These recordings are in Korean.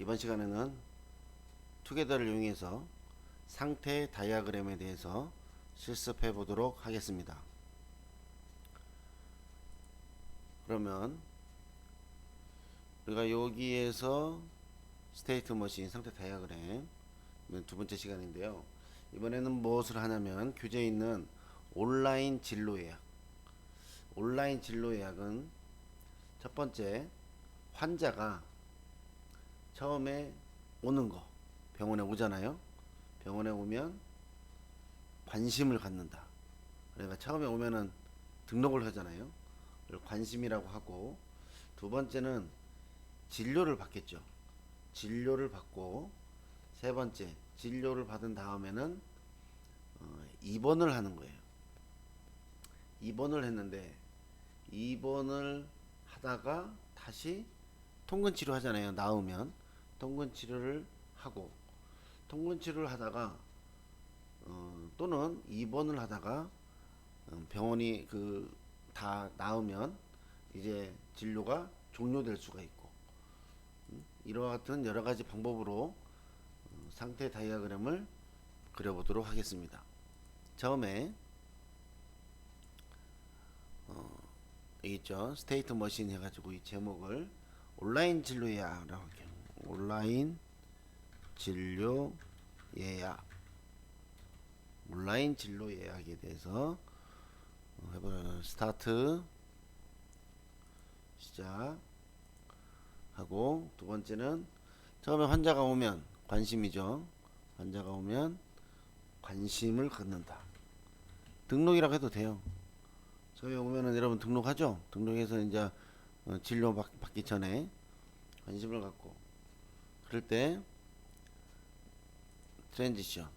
이번 시간에는 투게더를 이용해서 상태 다이어그램에 대해서 실습해 보도록 하겠습니다. 그러면 우리가 여기에서 스테이트 머신 상태 다이어그램 두 번째 시간인데요. 이번에는 무엇을 하냐면 교재에 있는 온라인 진로 예약. 온라인 진로 예약은 첫 번째, 환자가 처음에 오는 거, 병원에 오잖아요. 병원에 오면 관심을 갖는다. 그러니까 처음에 오면은 등록을 하잖아요. 그걸 관심이라고 하고, 두 번째는 진료를 받겠죠. 진료를 받고, 세 번째 진료를 받은 다음에는 입원을 하는 거예요. 입원을 했는데 입원을 하다가 다시 통근 치료 하잖아요. 나으면 통근 치료를 하고, 통근 치료를 하다가 또는 입원을 하다가 병원이 다 나으면 이제 진료가 종료될 수가 있고, 이와 같은 여러 가지 방법으로 상태 다이어그램을 그려보도록 하겠습니다. 처음에 여기 있죠. 스테이트 머신 해가지고 이 제목을 온라인 진료 예약이라고 할게요. 온라인 진료 예약. 온라인 진료 예약에 대해서 해보는 스타트 시작하고, 두 번째는 처음에 환자가 오면 관심이죠. 환자가 오면 관심을 갖는다. 등록이라고 해도 돼요. 처음에 오면은 여러분 등록하죠. 등록해서 이제 진료 받기 전에 관심을 갖고, 그럴 때 트랜지션,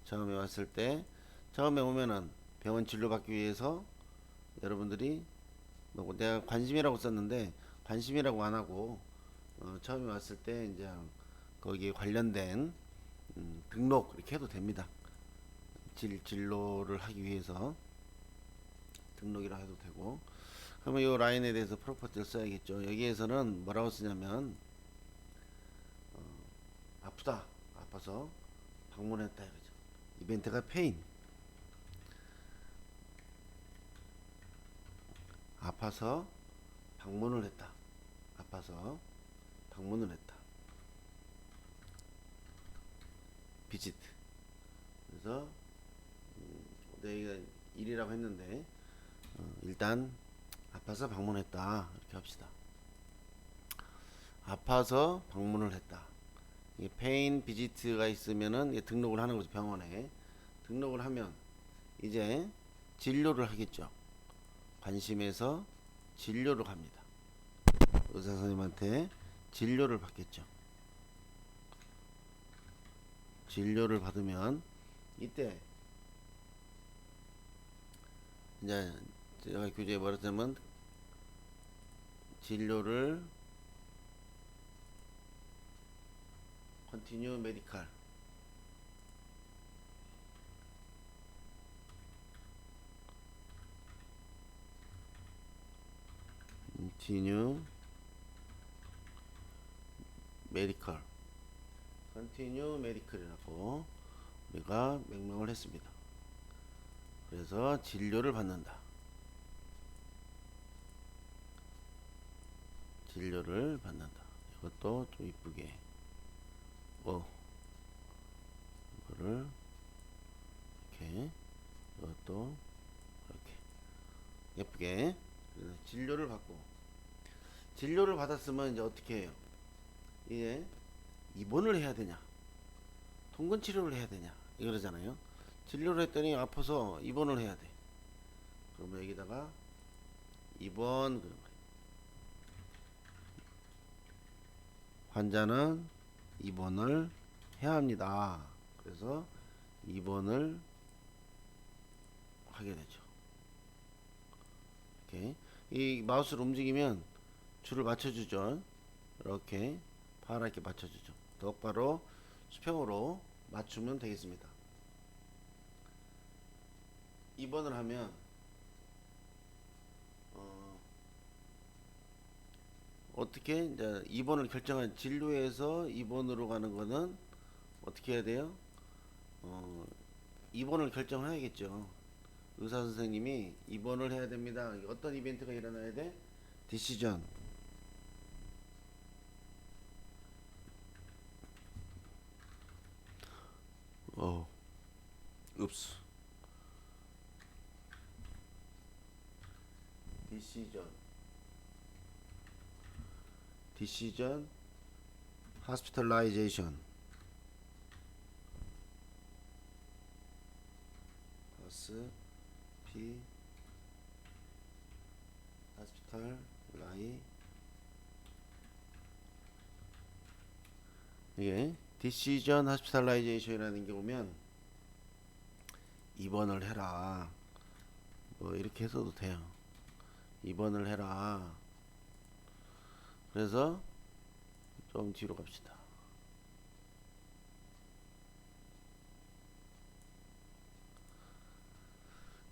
처음에 왔을 때 처음에 오면은 병원 진료 받기 위해서 여러분들이 뭐 내가 관심이라고 썼는데 관심이라고 안 하고 처음에 왔을 때 이제 거기에 관련된 등록 이렇게 해도 됩니다. 진로를 하기 위해서 등록이라 해도 되고. 그러면 이 라인에 대해서 프로퍼티를 써야겠죠. 여기에서는 뭐라고 쓰냐면 아프다, 아파서 방문했다 이거죠. 이벤트가 페인, 아파서 방문을 했다. 아파서 방문을 했다. 비지트. 그래서 내가 일이라고 했는데 일단 아파서 방문했다 이렇게 합시다. 아파서 방문을 했다. 이 페인 비지트가 있으면은 등록을 하는 거죠. 병원에 등록을 하면 이제 진료를 하겠죠. 관심에서 진료를 갑니다. 의사 선생님한테 진료를 받겠죠. 진료를 받으면 이때 이제 제가 교재에 말했자면 진료를 컨티뉴 메디칼, 컨티뉴 메디컬, 컨티뉴 메디컬이라고 우리가 명명을 했습니다. 그래서 진료를 받는다. 진료를 받는다. 이것도 좀 이쁘게 이거를 이렇게, 이것도 이렇게 예쁘게. 그래서 진료를 받고, 진료를 받았으면 이제 어떻게 해요? 이제 입원을 해야 되냐, 통근 치료를 해야 되냐 이러잖아요. 진료를 했더니 아파서 입원을 해야 돼. 그러면 여기다가 입원 그런 거예요. 환자는 입원을 해야 합니다. 그래서 입원을 하게 되죠. 이렇게 이 마우스를 움직이면 줄을 맞춰주죠. 이렇게 파랗게 맞춰주죠. 똑바로 수평으로 맞추면 되겠습니다. 입원을 하면 어떻게 이제 입원을 결정한 진료에서 입원으로 가는 거는 어떻게 해야 돼요? 입원을 결정해야겠죠. 의사 선생님이 입원을 해야 됩니다. 어떤 이벤트가 일어나야 돼? 디시전. 어, 읍스. 디시전. 디시전. hospitalization. 피 hospital 라이 이게 decision hospitalization이라는 게 오면 입원을 해라 뭐 이렇게 해서도 돼요. 입원을 해라. 그래서 좀 뒤로 갑시다.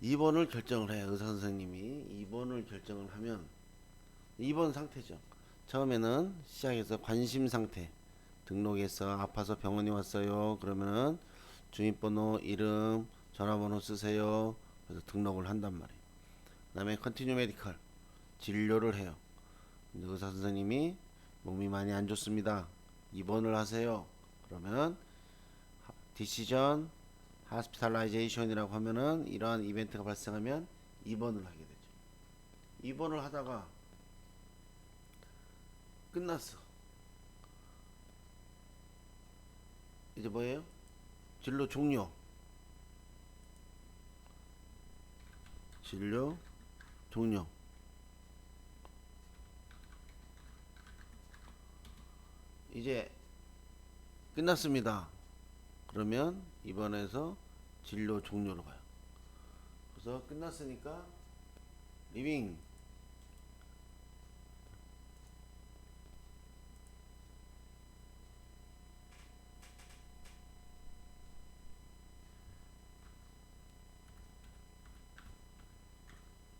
입원을 결정을 해. 의사 선생님이 입원을 결정을 하면 입원 상태죠. 처음에는 시작해서 관심 상태. 등록해서 아파서 병원에 왔어요. 그러면은 주민번호, 이름, 전화번호 쓰세요. 그래서 등록을 한단 말이에요. 그 다음에 컨티뉴 메디컬 진료를 해요. 의사 선생님이 몸이 많이 안 좋습니다. 입원을 하세요. 그러면 디시전 하스피탈라이제이션이라고 하면은 이러한 이벤트가 발생하면 입원을 하게 되죠. 입원을 하다가 끝났어. 이제 뭐예요? 진료 종료. 진료 종료. 이제 끝났습니다. 그러면 입원해서 진료 종료로 가요. 그래서 끝났으니까 리빙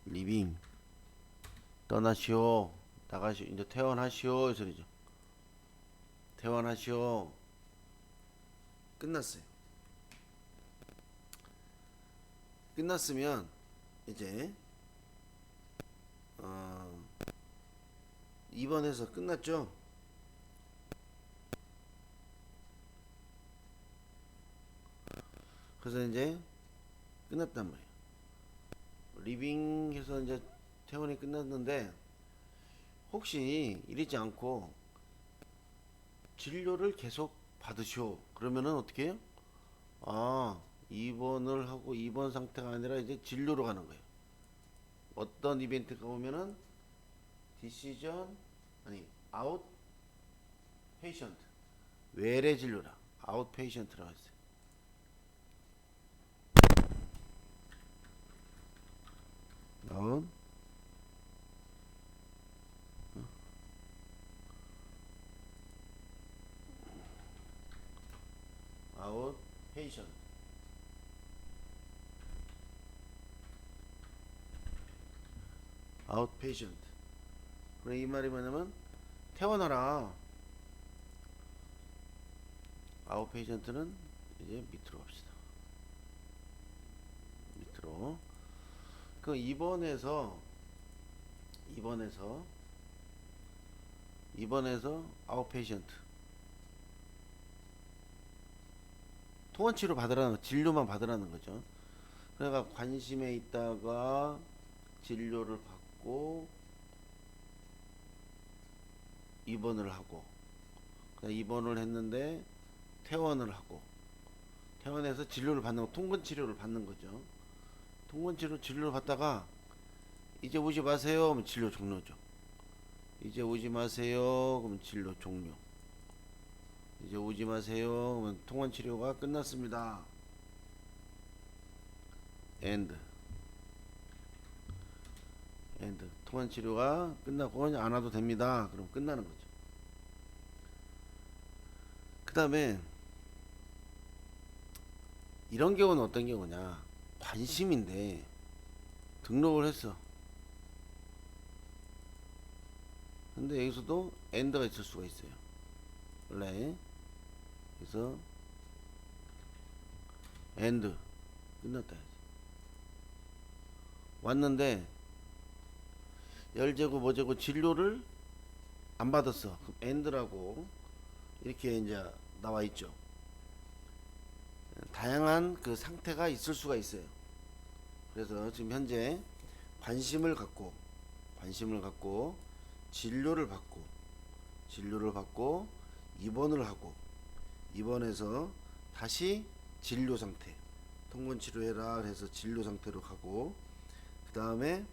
리빙 떠나시오. 나가시오. 이제 퇴원하시오 이 소리죠. 퇴원하시오. 끝났어요. 끝났으면 이제 입원해서 끝났죠. 그래서 이제 끝났단 말이에요. 리빙해서 이제 퇴원이 끝났는데 혹시 이러지 않고 진료를 계속 받으시오. 그러면은 어떻게 해요? 아, 입원을 하고 입원 상태가 아니라 이제 진료로 가는 거예요. 어떤 이벤트가 오면은 디시전 아니 아웃 페이션트 외래 진료라 아웃 페이션트라고 했어요. 아웃 아웃 페이션트 아웃 페이션트. 그래 이 말이 뭐냐면 퇴원하라. 아웃 페이션트는 이제 밑으로 갑시다. 밑으로. 그 입원해서 아웃페이션트 통원치료 받으라는 진료만 받으라는 거죠. 그러니까 관심에 있다가 진료를 받고 입원을 하고 입원을 했는데 퇴원을 하고 퇴원해서 진료를 받는 거 통근 치료를 받는 거죠. 통근 치료 진료를 받다가 이제 오지 마세요. 그럼 진료 종료죠. 이제 오지 마세요. 그럼 진료 종료. 이제 오지 마세요. 그러면 통원 치료가 끝났습니다. 엔드. 통원 치료가 끝나고 안 와도 됩니다. 그럼 끝나는 거죠. 그 다음에 이런 경우는 어떤 경우냐? 관심인데 등록을 했어. 근데 여기서도 AND가 있을 수가 있어요. 원래 그래서 AND 끝났다. 왔는데 열재고 뭐재고 진료를 안 받았어. 그럼 AND라고 이렇게 이제 나와 있죠. 다양한 그 상태가 있을 수가 있어요. 그래서 지금 현재 관심을 갖고 진료를 받고 입원을 하고 입원해서 다시 진료 상태 통근 치료해라 해서 진료 상태로 가고 그 다음에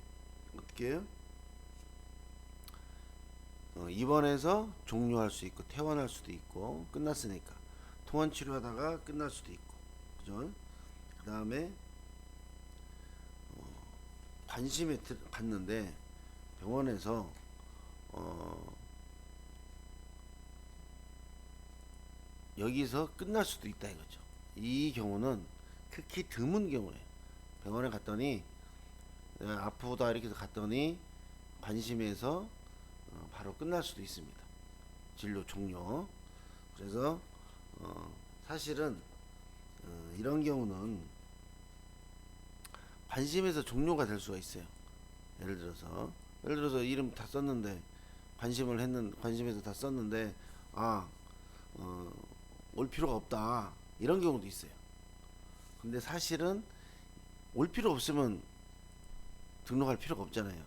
어떻게 해요? 입원해서 종료할 수 있고 퇴원할 수도 있고 끝났으니까 통원 치료하다가 끝날 수도 있고 그죠? 그 다음에 관심에 갔는데 병원에서 여기서 끝날 수도 있다 이거죠. 이 경우는 극히 드문 경우에 병원에 갔더니 아프다 이렇게 해서 갔더니 관심에서 바로 끝날 수도 있습니다. 진료 종료. 그래서 사실은 이런 경우는 관심에서 종료가 될 수가 있어요. 예를 들어서 이름 다 썼는데 관심에서 다 썼는데 올 필요가 없다 이런 경우도 있어요. 근데 사실은 올 필요 없으면 등록할 필요가 없잖아요.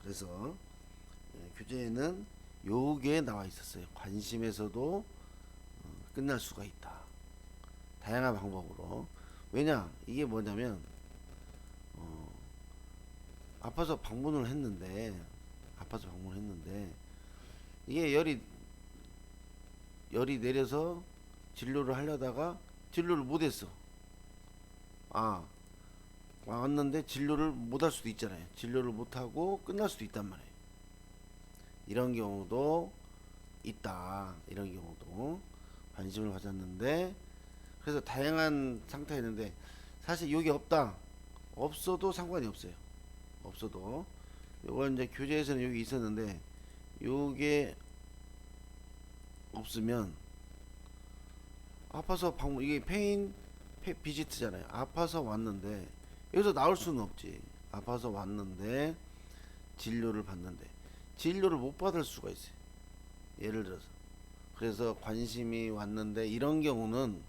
그래서 교재에는 요게 나와 있었어요. 관심에서도 끝날 수가 있다. 다양한 방법으로. 왜냐 이게 뭐냐면 아파서 방문을 했는데 이게 열이 내려서 진료를 하려다가 진료를 못했어. 왔는데 진료를 못할 수도 있잖아요. 진료를 못하고 끝날 수도 있단 말이에요. 이런 경우도 있다. 이런 경우도 관심을 가졌는데 그래서 다양한 상태가 있는데 사실 여기 없어도 상관이 없어요. 없어도 요건 이제 교재에서는 여기 있었는데 요게 없으면 아파서 방문 이게 비지트잖아요. 아파서 왔는데 여기서 나올 수는 없지. 아파서 왔는데 진료를 받는데 진료를 못 받을 수가 있어요. 예를 들어서 그래서 관심이 왔는데 이런 경우는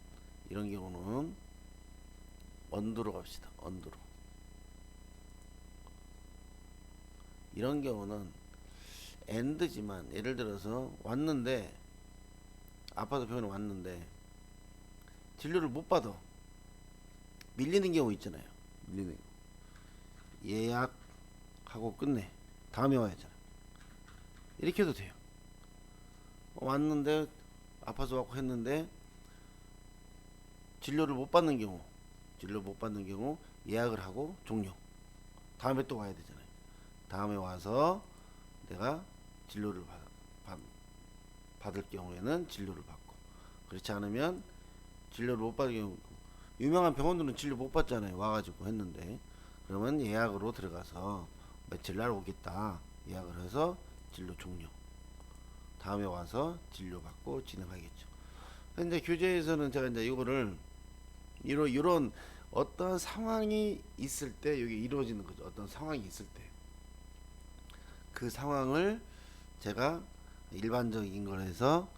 언두로 갑시다. 언두로. 이런 경우는 엔드지만 예를 들어서 왔는데 아파서 병원에 왔는데 진료를 못 받아. 밀리는 경우 있잖아요. 밀리는 경우. 예약하고 끝내. 다음에 와야 잖아. 이렇게 해도 돼요. 왔는데 아파서 왔고 했는데 진료 못 받는 경우 예약을 하고 종료. 다음에 또 와야 되잖아요. 다음에 와서 내가 진료를 받을 경우에는 진료를 받고 그렇지 않으면 진료를 못 받을 경우 유명한 병원들은 진료 못 받잖아요. 와가지고 했는데 그러면 예약으로 들어가서 며칠 날 오겠다 예약을 해서 진료 종료. 다음에 와서 진료 받고 진행하겠죠. 근데 교재에서는 제가 이제 이거를 이런 어떤 상황이 있을 때 이게 이루어지는 거죠. 어떤 상황이 있을 때 그 상황을 제가 일반적인 걸 해서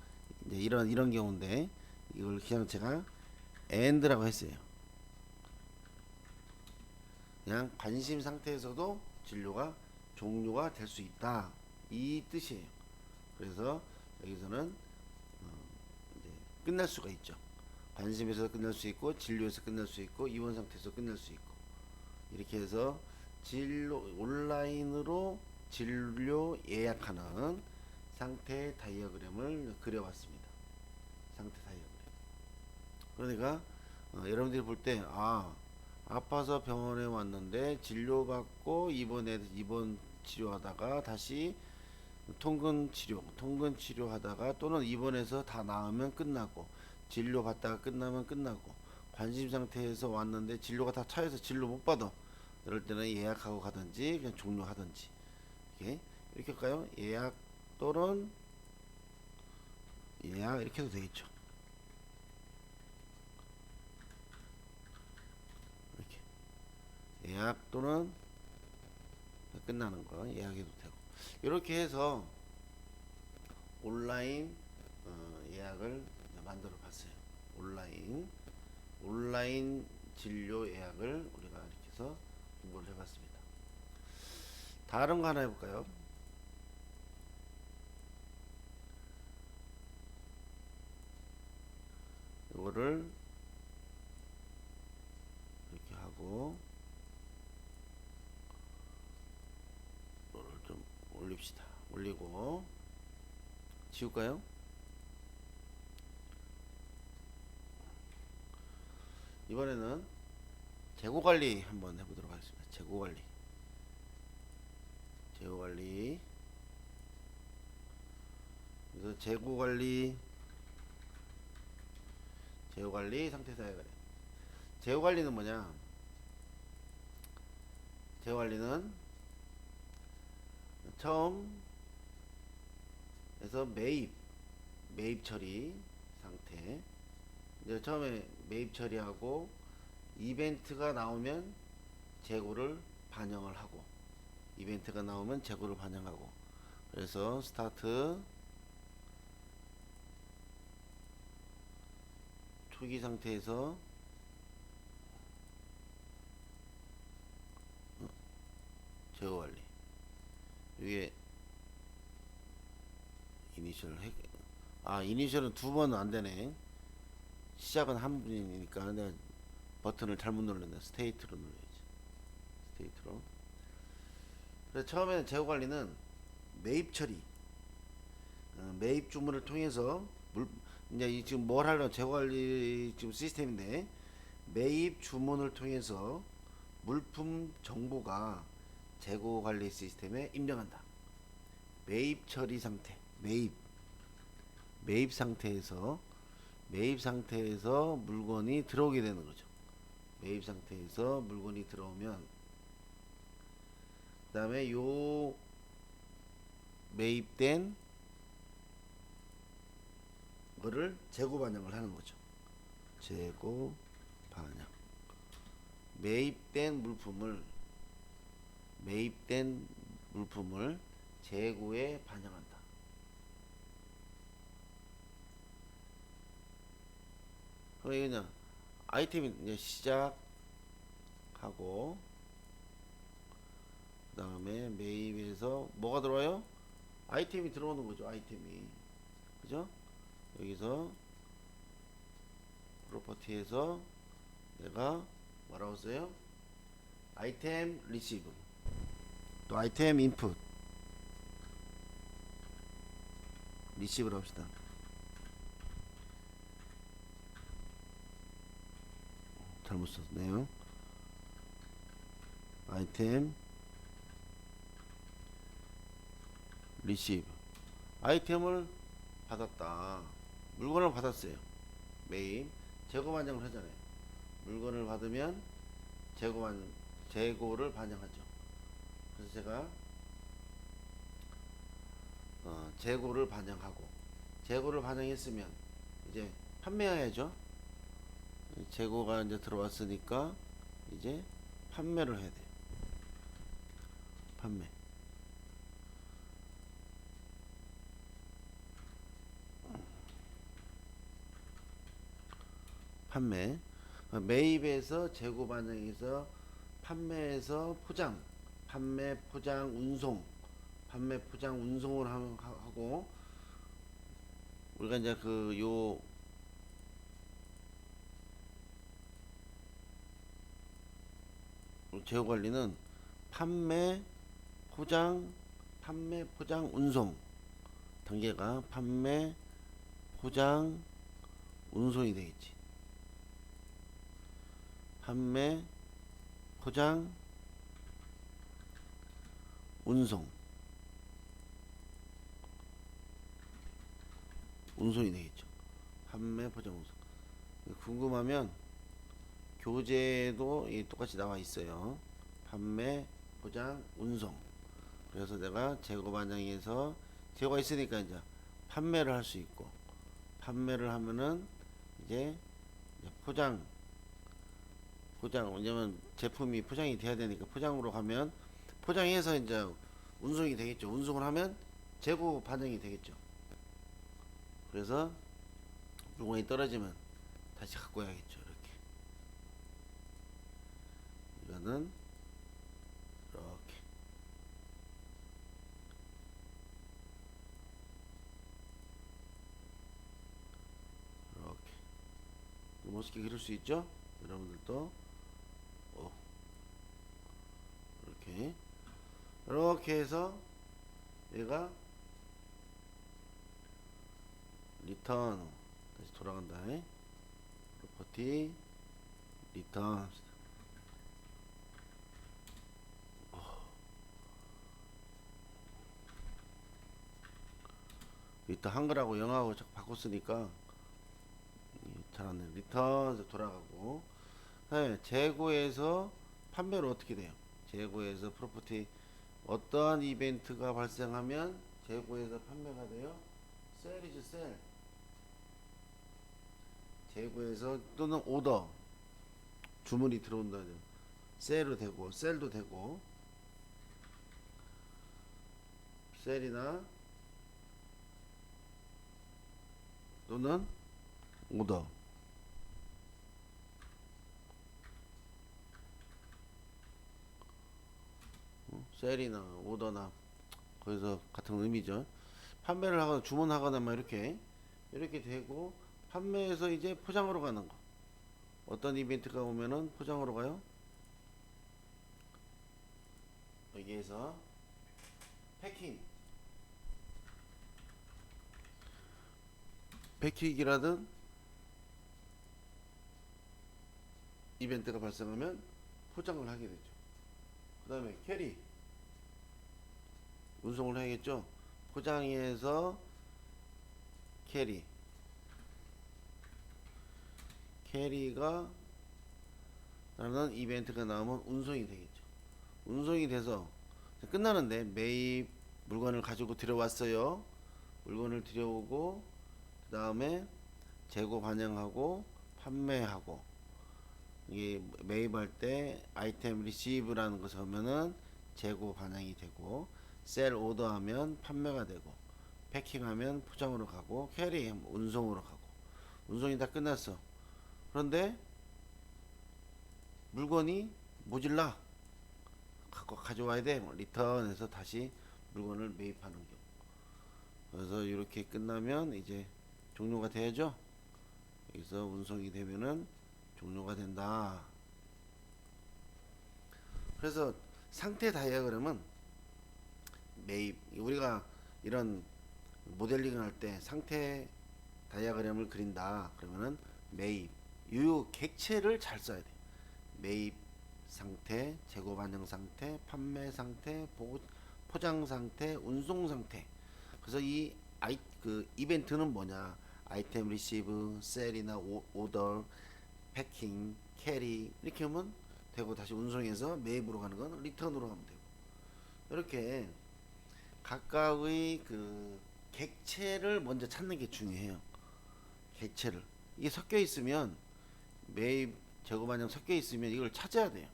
이제 이런 경우인데 이걸 그냥 제가 AND라고 했어요. 그냥 관심 상태에서도 진료가 종료가 될 수 있다 이 뜻이에요. 그래서 여기서는 이제 끝날 수가 있죠. 관심에서 끝날 수 있고 진료에서 끝날 수 있고 입원 상태에서 끝날 수 있고 이렇게 해서 온라인으로 진료 예약하는 상태 다이어그램을 그려봤습니다. 상태 다이어그램. 그러니까 여러분들이 볼 때 아파서 병원에 왔는데 진료받고 입원 치료하다가 다시 통근 치료하다가 또는 입원해서 다 나으면 끝나고 진료 받다가 끝나면 끝나고 관심 상태에서 왔는데 진료가 다 차여서 진료 못 받아. 이럴 때는 예약하고 가든지 그냥 종료하든지 이렇게 할까요? 예약 또는 예약 이렇게 해도 되겠죠. 이렇게 예약 또는 끝나는 거 예약해도 되고 이렇게 해서 온라인 예약을 만들어 봤어요. 온라인 진료 예약을 우리가 이렇게 해서 공부를 해봤습니다. 다른 거 하나 해볼까요? 이거를 이렇게 하고 이거를 좀 올립시다. 올리고 지울까요? 이번에는 재고관리 한번 해보도록 하겠습니다. 재고관리 그래서 재고관리 상태사회관리 재고관리는 뭐냐? 재고관리는 처음에서 매입 처리 상태 이제 처음에 매입 처리하고 이벤트가 나오면 재고를 반영을 하고 그래서 스타트 초기 상태에서 재고 관리 이게 이니셜은 두 번은 안 되네. 시작은 한 분이니까 내가 버튼을 잘못 눌렀네. 스테이트로 눌러야지. 스테이트로. 그래서 처음에는 재고 관리는 매입 처리, 매입 주문을 통해서 이제 지금 뭘 하려고 재고 관리 지금 시스템인데 매입 주문을 통해서 물품 정보가 재고 관리 시스템에 입력한다. 매입 처리 상태, 매입 상태에서 물건이 들어오게 되는 거죠. 매입 상태에서 물건이 들어오면 그 다음에 요 매입된 거를 재고 반영을 하는 거죠. 재고 반영. 매입된 물품을 재고에 반영한다. 그럼 이거냐 아이템이 이제 시작하고 그 다음에 매입에서 뭐가 들어와요? 아이템이 들어오는 거죠. 그죠? 여기서 프로퍼티에서 내가 뭐라고 써요? 아이템 리시브 또 아이템 인풋 리시브를 합시다. 잘못 썼네요. 아이템 리시브 아이템을 받았다. 물건을 받았어요. 매입 재고 반영을 하잖아요. 물건을 받으면 재고를 반영하죠. 그래서 제가 재고를 반영했으면 이제 판매해야죠. 재고가 이제 들어왔으니까 이제 판매를 해야 돼요. 판매 매입에서 재고 반영에서 판매에서 포장 포장 운송을 하고 우리가 이제 재고 관리는 판매 포장 운송 단계가 판매 포장 운송이 되겠지. 판매 포장 운송이 되겠죠. 판매 포장 운송. 궁금하면 교재도 똑같이 나와 있어요. 판매 포장 운송. 그래서 내가 재고 반영에서 재고가 있으니까 이제 판매를 할 수 있고, 판매를 하면은 이제 포장 왜냐면 제품이 포장이 돼야 되니까 포장으로 가면 포장해서 이제 운송이 되겠죠. 운송을 하면 재고 반영이 되겠죠. 그래서 물건이 떨어지면 다시 갖고 와야겠죠. 이렇게 이거는 이렇게 이렇게 멋있게 그릴 수 있죠. 여러분들도 이렇게 이렇게 해서 얘가 리턴 다시 돌아간다. 프로퍼티 리턴 리턴 한글하고 영어하고 자꾸 바꿨으니까 잘안돼. 리턴 돌아가고 네, 재고에서 판매로 어떻게 돼요? 재고에서 프로퍼티 어떠한 이벤트가 발생하면 재고에서 판매가 돼요? 셀이죠, 셀. 재고에서 또는 오더 주문이 들어온다. 셀도 되고 셀도 되고 셀이나 또는 오더 셀이나 오더나 거기서 같은 의미죠. 판매를 하거나 주문하거나 막 이렇게 되고 판매에서 이제 포장으로 가는 거. 어떤 이벤트가 오면은 포장으로 가요. 여기에서 패킹이라든 이벤트가 발생하면 포장을 하게 되죠. 그 다음에 캐리 운송을 해야겠죠. 포장해서 캐리가 라는 이벤트가 나오면 운송이 되겠죠. 운송이 돼서 끝나는데 매입 물건을 가지고 들어왔어요. 물건을 들여오고 그 다음에 재고 반영하고 판매하고 이게 매입할 때 아이템 리시브라는 것을 하면은 재고 반영이 되고 셀 오더하면 판매가 되고 패킹하면 포장으로 가고 캐리 운송으로 가고 운송이 다 끝났어. 그런데 물건이 모질라 갖고 가져와야 돼. 리턴해서 다시 물건을 매입하는 경우. 그래서 이렇게 끝나면 이제 종료가 돼야죠. 여기서 운송이 되면은 종료가 된다. 그래서 상태 다이어그램은 매입 우리가 이런 모델링을 할 때 상태 다이어그램을 그린다. 그러면은 매입 요 객체를 잘 써야 돼. 매입 상태, 재고 반영 상태, 판매 상태, 포장 상태, 운송 상태. 그래서 그 이벤트는 뭐냐? 아이템 리시브, 셀이나 오더, 패킹, 캐리 이렇게 하면 되고 다시 운송해서 매입으로 가는 건 리턴으로 가면 되고 이렇게 각각의 그 객체를 먼저 찾는 게 중요해요. 객체를 이게 섞여 있으면 매입 재고 반영 섞여 있으면 이걸 찾아야 돼요.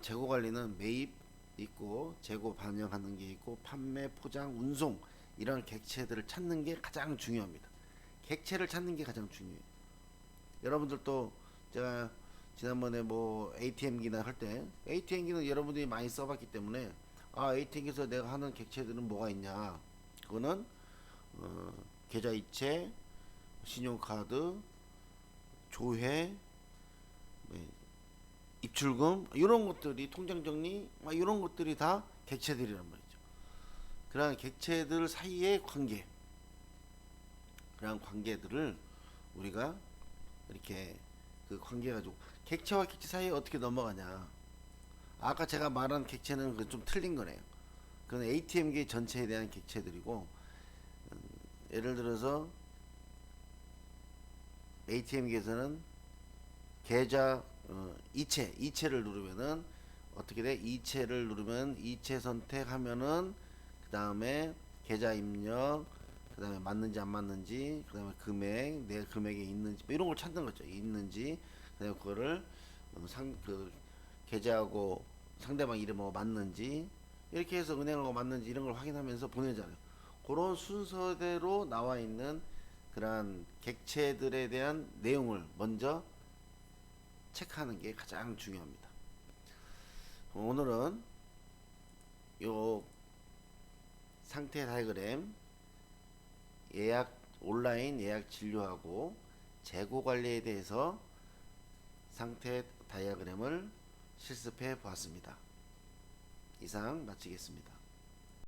재고 관리는 매입 있고 재고 반영하는 게 있고 판매, 포장, 운송 이런 객체들을 찾는 게 가장 중요합니다. 객체를 찾는 게 가장 중요해요. 여러분들도 제가 지난번에 뭐 ATM기나 할 때 ATM기는 여러분들이 많이 써봤기 때문에 ATM기에서 내가 하는 객체들은 뭐가 있냐? 그거는 계좌이체, 신용카드, 조회, 입출금 이런 것들이 통장정리 이런 것들이 다 객체들이란 말이죠. 그러한 객체들 사이의 관계, 그러한 관계들을 우리가 이렇게 그 관계 가지고 객체와 객체 사이에 어떻게 넘어가냐. 아까 제가 말한 객체는 좀 틀린 거네요. 그건 ATM기 전체에 대한 객체들이고 예를 들어서 ATM기에서는 계좌 이체를 누르면은 어떻게 돼? 이체를 누르면 이체 선택하면은 그 다음에 계좌 입력, 그 다음에 맞는지 안 맞는지, 그 다음에 금액, 내 금액에 있는지, 뭐 이런 걸 찾는 거죠. 있는지, 그 다음에 그거를 그 계좌하고 상대방 이름하고 맞는지, 이렇게 해서 은행하고 맞는지 이런 걸 확인하면서 보내잖아요. 그런 순서대로 나와 있는 그러한 객체들에 대한 내용을 먼저 체크하는 게 가장 중요합니다. 오늘은 요 상태 다이어그램, 온라인 예약 진료하고 재고 관리에 대해서 상태 다이어그램을 실습해 보았습니다. 이상 마치겠습니다.